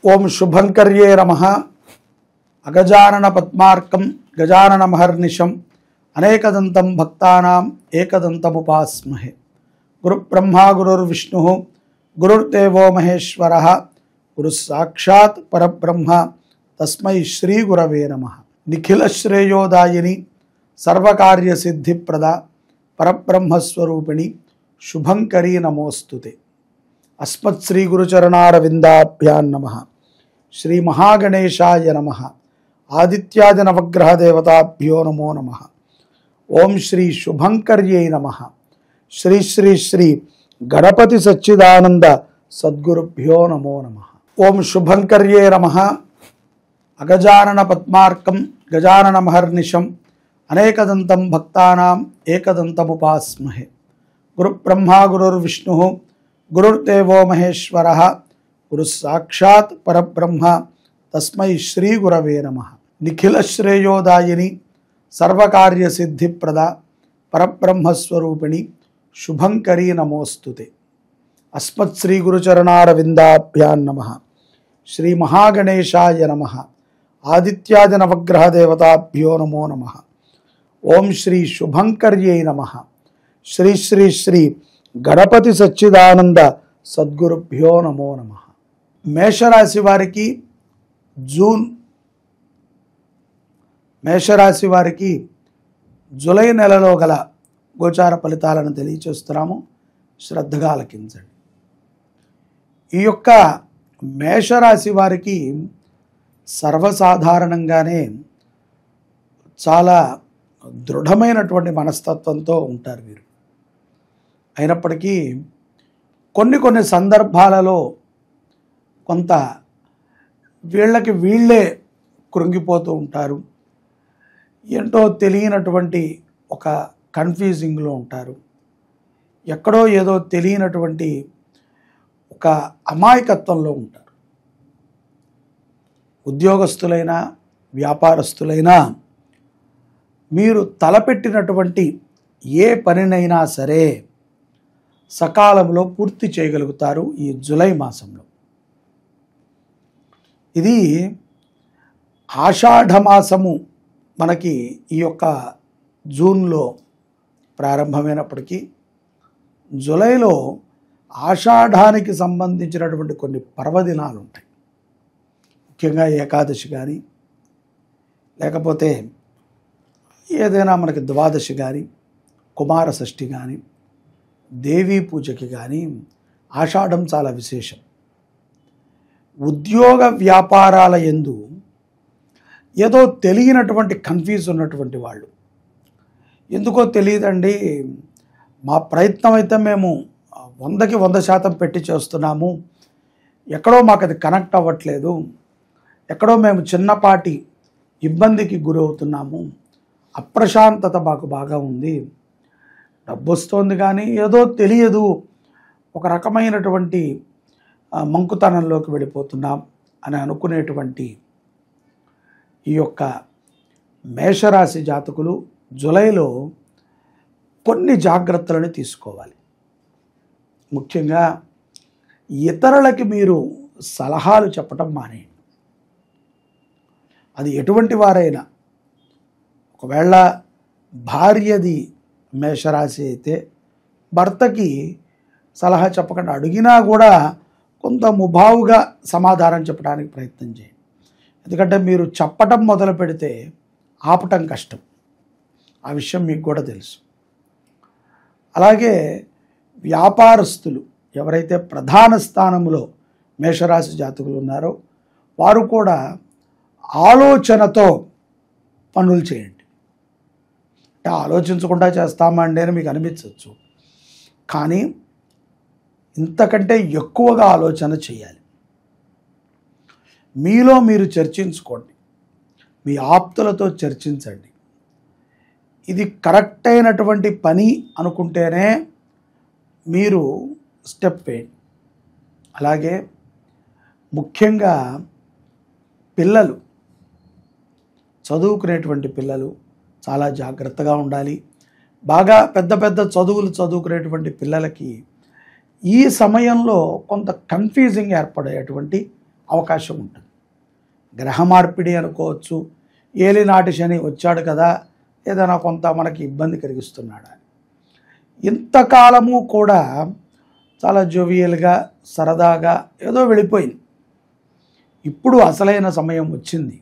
ఓం శుభంకర్యే నమః. అగజానన పద్మార్కం గజానన మహర్నిశం అనేకదంతం భక్తానాం ఏకదంతముపాస్మహే. గురుబ్రహ్మా గురుర్విష్ణుః గురుర్దేవో మహేశ్వరః గురు సాక్షాత్ పరబ్రహ్మ తస్మై శ్రీ గురవే నమః. నిఖిల శ్రేయోదాయిని సర్వకార్యసిద్ధిప్రద పరబ్రహ్మస్వరూపిణి శుభంకరీ నమోస్తుతే. అస్మత్ శ్రీ గురుచరణారవిందాభ్యాం నమః. శ్రీ మహాగణేశాయ నమః. ఆదిత్యాది నవగ్రహ దేవతాభ్యో నమో నమః. ఓం శ్రీ శుభంకర్యై నమః. శ్రీ శ్రీ శ్రీ గణపతి సచ్చిదానంద సద్గురుభ్యో నమో నమః. ఓం శుభంకర్యే నమః. అగజానన పద్మార్కం గజానన మహర్నిశం అనేకదంతం భక్తానాం ఏకదంతముపాస్మహే. గురుబ్రహ్మా గురుర్విష్ణుః గురుర్దేవో మహేశ్వరః గురు సాక్షాత్ పరబ్రహ్మ తస్మై శ్రీ గురవే నమః. నిఖిల శ్రేయోదాయిని సర్వకార్యసిద్ధిప్రద పరబ్రహ్మస్వరూపిణి శుభంకరీ నమోస్తుతే. అస్మత్ శ్రీ గురుచరణారవిందాభ్యాం నమః. శ్రీ మహాగణేశాయ నమః. ఆదిత్యాది నవగ్రహ దేవతాభ్యో నమో నమః. ఓం శ్రీ శుభంకర్యై నమః. శ్రీ శ్రీ శ్రీ గణపతి సచ్చిదానంద సద్గురుభ్యో నమో నమః. మేషరాశి వారికి జూలై నెలలో గల గోచార ఫలితాలను తెలియచేస్తున్నాము. శ్రద్ధగా ఆలకించండి. ఈ యొక్క మేషరాశి వారికి సర్వసాధారణంగానే చాలా దృఢమైనటువంటి మనస్తత్వంతో ఉంటారు వీరు. అయినప్పటికీ కొన్ని సందర్భాలలో కొంత వీళ్ళే కృంగిపోతూ ఉంటారు. ఏంటో తెలియనటువంటి ఒక కన్ఫ్యూజింగ్లో ఉంటారు. ఎక్కడో ఏదో తెలియనటువంటి ఒక అమాయకత్వంలో ఉంటారు. ఉద్యోగస్తులైనా వ్యాపారస్తులైనా మీరు తలపెట్టినటువంటి ఏ పనినైనా సరే సకాలంలో పూర్తి చేయగలుగుతారు ఈ జూలై మాసంలో. ఇది ఆషాఢ మాసము మనకి ఈ యొక్క జూన్లో ప్రారంభమైనప్పటికీ జూలైలో ఆషాఢానికి సంబంధించినటువంటి కొన్ని పర్వదినాలు ఉంటాయి. ముఖ్యంగా ఏకాదశి కానీ లేకపోతే ఏదైనా మనకి ద్వాదశి కానీ కుమార షష్ఠి కానీ దేవీ పూజకి కానీ ఆషాఢం చాలా విశేషం. ఉద్యోగ వ్యాపారాల యందు ఏదో తెలియనటువంటి కన్ఫ్యూజ్ ఉన్నటువంటి వాళ్ళు, ఎందుకో తెలియదండి, మా ప్రయత్నం అయితే మేము 100కి 100% పెట్టి చేస్తున్నాము, ఎక్కడో మాకు అది కనెక్ట్ అవ్వట్లేదు, ఎక్కడో మేము చిన్నపాటి ఇబ్బందికి గురవుతున్నాము, అప్రశాంతత మాకు బాగా ఉంది, డబ్బు వస్తుంది కానీ ఏదో తెలియదు, ఒక రకమైనటువంటి మంకుతనంలోకి వెళ్ళిపోతున్నాం అని అనుకునేటువంటి ఈ యొక్క మేషరాశి జాతకులు జూలైలో కొన్ని జాగ్రత్తలను తీసుకోవాలి. ముఖ్యంగా ఇతరులకి మీరు సలహాలు చెప్పటం మానేయండి. అది ఎటువంటి వారైనా, ఒకవేళ భార్యది మేషరాశి అయితే భర్తకి సలహా చెప్పకుండా అడిగినా కూడా కొంత ముభావుగా సమాధానం చెప్పడానికి ప్రయత్నం చేయండి. ఎందుకంటే మీరు చెప్పటం మొదలు పెడితే ఆపటం కష్టం. ఆ విషయం మీకు కూడా తెలుసు. అలాగే వ్యాపారస్తులు ఎవరైతే ప్రధాన స్థానంలో మేషరాశి జాతకులు ఉన్నారో వారు కూడా ఆలోచనతో పనులు చేయండి. అంటే ఆలోచించకుండా చేస్తామండి అని మీకు అనిపించవచ్చు, కానీ ఇంతకంటే ఎక్కువగా ఆలోచన చేయాలి. మీలో మీరు చర్చించుకోండి, మీ ఆప్తులతో చర్చించండి. ఇది కరెక్ట్ అయినటువంటి పని అనుకుంటేనే మీరు స్టెప్ వేయండి. అలాగే ముఖ్యంగా పిల్లలు, చదువుకునేటువంటి పిల్లలు చాలా జాగ్రత్తగా ఉండాలి. బాగా పెద్ద పెద్ద చదువులు చదువుకునేటువంటి పిల్లలకి ఈ సమయంలో కొంత కన్ఫ్యూజింగ్ ఏర్పడేటువంటి అవకాశం ఉంటుంది. గ్రహ మార్పిడి అనుకోవచ్చు, ఏలినాటి శని వచ్చాడు కదా, ఏదైనా కొంత మనకి ఇబ్బంది కలిగిస్తున్నాడు. ఇంతకాలము కూడా చాలా జోవియల్గా సరదాగా ఏదో వెళ్ళిపోయింది. ఇప్పుడు అసలైన సమయం వచ్చింది.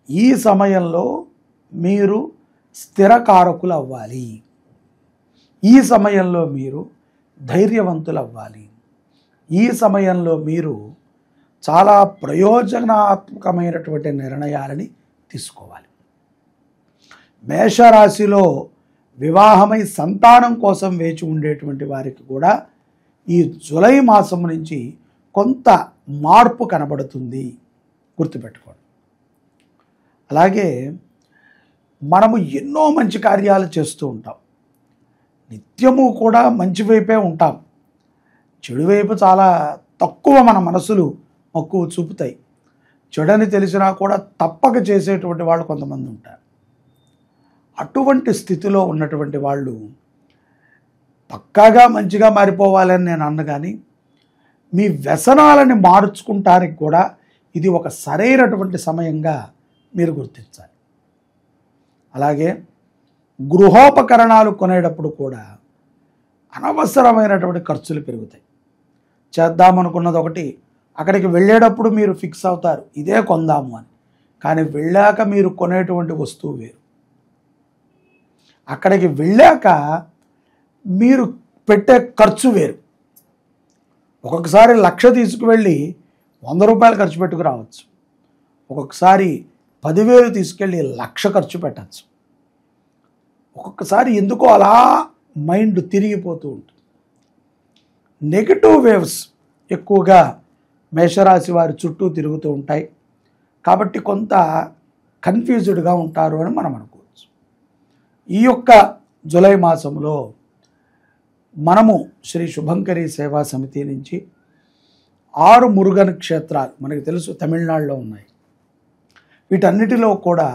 ఈ సమయంలో మీరు స్థిరకారకులు అవ్వాలి. ఈ సమయంలో మీరు ధైర్యవంతులు అవ్వాలి. ఈ సమయంలో మీరు చాలా ప్రయోజనాత్మకమైనటువంటి నిర్ణయాలని తీసుకోవాలి. మేషరాశిలో వివాహమై సంతానం కోసం వేచి ఉండేటువంటి వారికి కూడా ఈ జూలై మాసం నుంచి కొంత మార్పు కనబడుతుంది, గుర్తుపెట్టుకోండి. అలాగే మనము ఎన్నో మంచి కార్యాలు చేస్తూ ఉంటాం. నిత్యము కూడా మంచి వైపే ఉంటాం. చెడు వైపు చాలా తక్కువ మన మనసులు మక్కువ చూపుతాయి. చెడని తెలిసినా కూడా తప్పక చేసేటువంటి వాళ్ళు కొంతమంది ఉంటారు. అటువంటి స్థితిలో ఉన్నటువంటి వాళ్ళు పక్కాగా మంచిగా మారిపోవాలని నేను అన్న, కానీ మీ వ్యసనాలని మార్చుకుంటానికి కూడా ఇది ఒక సరైనటువంటి సమయంగా మీరు గుర్తించాలి. అలాగే గృహోపకరణాలు కొనేటప్పుడు కూడా అనవసరమైనటువంటి ఖర్చులు పెరుగుతాయి. చేద్దామనుకున్నది ఒకటి, అక్కడికి వెళ్ళేటప్పుడు మీరు ఫిక్స్ అవుతారు ఇదే కొందాము అని, కానీ వెళ్ళాక మీరు కొనేటువంటి వస్తువు వేరు. అక్కడికి వెళ్ళాక మీరు పెట్టే ఖర్చు వేరు. ఒక్కొక్కసారి 1,00,000 తీసుకువెళ్ళి 100 రూపాయలు ఖర్చు పెట్టుకు రావచ్చు. ఒక్కొక్కసారి 10,000 తీసుకెళ్ళి 1,00,000 ఖర్చు పెట్టచ్చు. ఒక్కొక్కసారి ఎందుకో అలా మైండ్ తిరిగిపోతూ ఉంటుంది. నెగిటివ్ వేవ్స్ ఎక్కువగా మేషరాశి వారి చుట్టూ తిరుగుతూ ఉంటాయి. కాబట్టి కొంత కన్ఫ్యూజ్డ్గా ఉంటారు అని మనం అనుకోవచ్చు. ఈ యొక్క జూలై మాసంలో మనము శ్రీ శుభంకరి సేవా సమితి నుంచి 6 మురుగన్ క్షేత్రాలు మనకు తెలుసు తమిళనాడులో ఉన్నాయి. వీటన్నిటిలో కూడా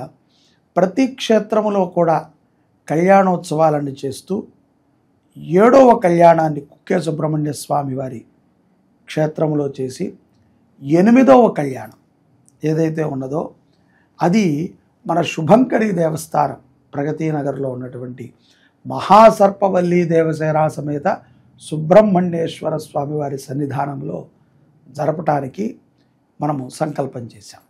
ప్రతి క్షేత్రములో కూడా కళ్యాణోత్సవాలను చేస్తూ 7వ కళ్యాణాన్ని కుక్కే సుబ్రహ్మణ్య స్వామి వారి క్షేత్రంలో చేసి 8వ కళ్యాణం ఏదైతే ఉన్నదో అది మన శుభంకరి దేవస్థానం ప్రగతి నగర్లో ఉన్నటువంటి మహాసర్పవల్లి దేవసేన సమేత సుబ్రహ్మణ్యేశ్వర స్వామి వారి సన్నిధానంలో జరపటానికి మనము సంకల్పం చేశాం.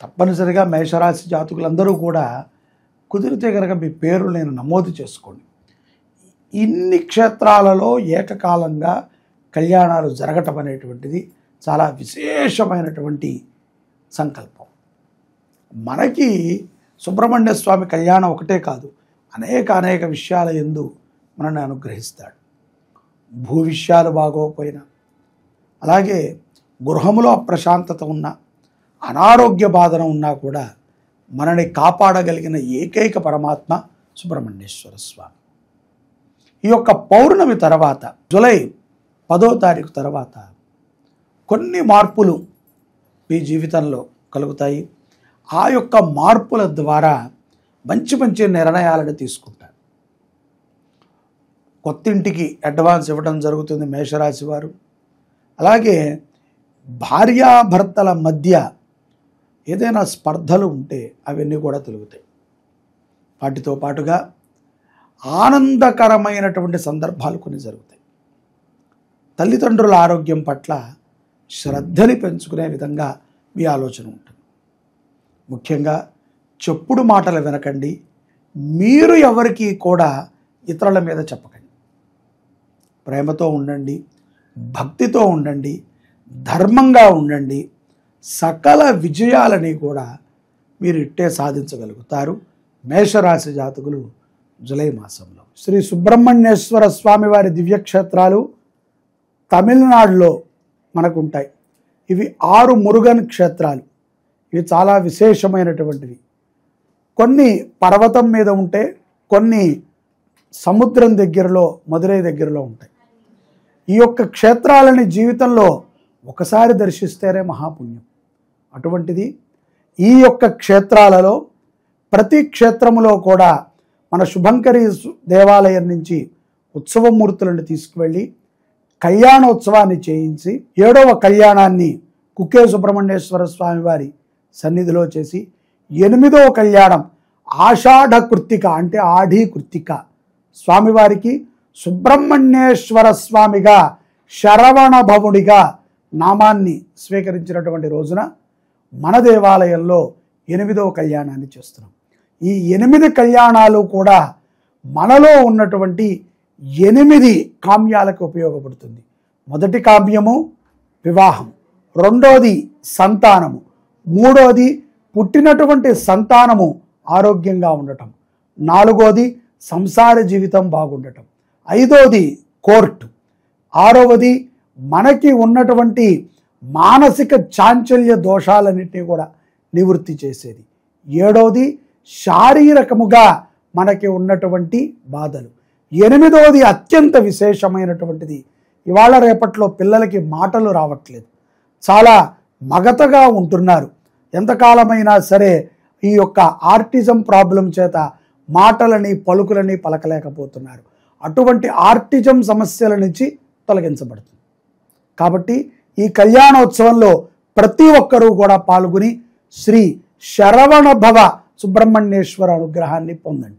తప్పనిసరిగా మేషరాశి జాతకులందరూ కూడా కుదిరితే కనుక మీ పేరు నేను నమోదు చేసుకోండి. ఇన్ని క్షేత్రాలలో ఏకకాలంగా కళ్యాణాలు జరగటం అనేటువంటిది చాలా విశేషమైనటువంటి సంకల్పం. మనకి సుబ్రహ్మణ్య స్వామి కళ్యాణం ఒకటే కాదు, అనేక విషయాల యందు మనల్ని అనుగ్రహిస్తాడు. భూ విషయాలు బాగోకపోయినా, అలాగే గృహములో అప్రశాంతత ఉన్నా, అనారోగ్య బాధన ఉన్నా కూడా మనని కాపాడగలిగిన ఏకైక పరమాత్మ సుబ్రహ్మణ్యేశ్వర స్వామి. ఈ యొక్క పౌర్ణమి తర్వాత జూలై 10వ తారీఖు తర్వాత కొన్ని మార్పులు మీ జీవితంలో కలుగుతాయి. ఆ యొక్క మార్పుల ద్వారా మంచి నిర్ణయాలను తీసుకుంటారు. కొత్తింటికి అడ్వాన్స్ ఇవ్వడం జరుగుతుంది మేషరాశి వారు. అలాగే భార్యాభర్తల మధ్య ఏదైనా స్పర్ధలు ఉంటే అవన్నీ కూడా తొలుగుతాయి. వాటితో పాటుగా ఆనందకరమైనటువంటి సందర్భాలు కొన్ని జరుగుతాయి. తల్లిదండ్రుల ఆరోగ్యం పట్ల శ్రద్ధని పెంచుకునే విధంగా మీ ఆలోచన ఉంటుంది. ముఖ్యంగా చెప్పుడు మాటలు వినకండి. మీరు ఎవరికి కూడా ఇతరుల మీద చెప్పకండి. ప్రేమతో ఉండండి, భక్తితో ఉండండి, ధర్మంగా ఉండండి. సకల విజయాలని కూడా మీరు ఇట్టే సాధించగలుగుతారు. మేషరాశి జాతకులు జూలై మాసంలో శ్రీ సుబ్రహ్మణ్యేశ్వర స్వామి వారి దివ్యక్షేత్రాలు తమిళనాడులో మనకు ఉంటాయి. ఇవి 6 మురుగన్ క్షేత్రాలు. ఇవి చాలా విశేషమైనటువంటివి. కొన్ని పర్వతం మీద ఉంటే, కొన్ని సముద్రం దగ్గరలో మదురై దగ్గరలో ఉంటాయి. ఈ యొక్క క్షేత్రాలని జీవితంలో ఒకసారి దర్శిస్తేనే మహాపుణ్యం. అటువంటిది ఈ యొక్క క్షేత్రాలలో ప్రతి క్షేత్రములో కూడా మన శుభంకరి దేవాలయం నుంచి ఉత్సవమూర్తులను తీసుకువెళ్ళి కళ్యాణోత్సవాన్ని చేయించి 7వ కళ్యాణాన్ని కుక్కే సుబ్రహ్మణ్యేశ్వర స్వామి వారి సన్నిధిలో చేసి 8వ కళ్యాణం ఆషాఢ కృత్తిక అంటే ఆఢీ కృత్తిక స్వామివారికి సుబ్రహ్మణ్యేశ్వర స్వామిగా శరవణ భవుడిగా నామాన్ని స్వీకరించినటువంటి రోజున మన దేవాలయంలో 8వ కళ్యాణాన్ని చేస్తున్నాం. ఈ 8 కళ్యాణాలు కూడా మనలో ఉన్నటువంటి 8 కామ్యాలకు ఉపయోగపడుతుంది. మొదటి కామ్యము వివాహం, రెండోది సంతానము, మూడోది పుట్టినటువంటి సంతానము ఆరోగ్యంగా ఉండటం, నాలుగోది సంసార జీవితం బాగుండటం, ఐదోది కోర్టు, ఆరవది మనకి ఉన్నటువంటి మానసిక చాంచల్య దోషాలన్నింటినీ కూడా నివృత్తి చేసేది, ఏడవది శారీరకముగా మనకి ఉన్నటువంటి బాధలు, ఎనిమిదవది అత్యంత విశేషమైనటువంటిది ఇవాళ రేపట్లో పిల్లలకి మాటలు రావట్లేదు, చాలా మగతగా ఉంటున్నారు. ఎంతకాలమైనా సరే ఈ యొక్క ఆర్టిజం ప్రాబ్లం చేత మాటలని పలుకులని పలకలేకపోతున్నారు. అటువంటి ఆర్టిజం సమస్యల నుంచి తొలగించబడుతుంది. కాబట్టి ఈ కళ్యాణోత్సవంలో ప్రతి ఒక్కరూ కూడా పాల్గొని శ్రీ శరవణ భవ సుబ్రహ్మణ్యేశ్వర అనుగ్రహాన్ని పొందండి.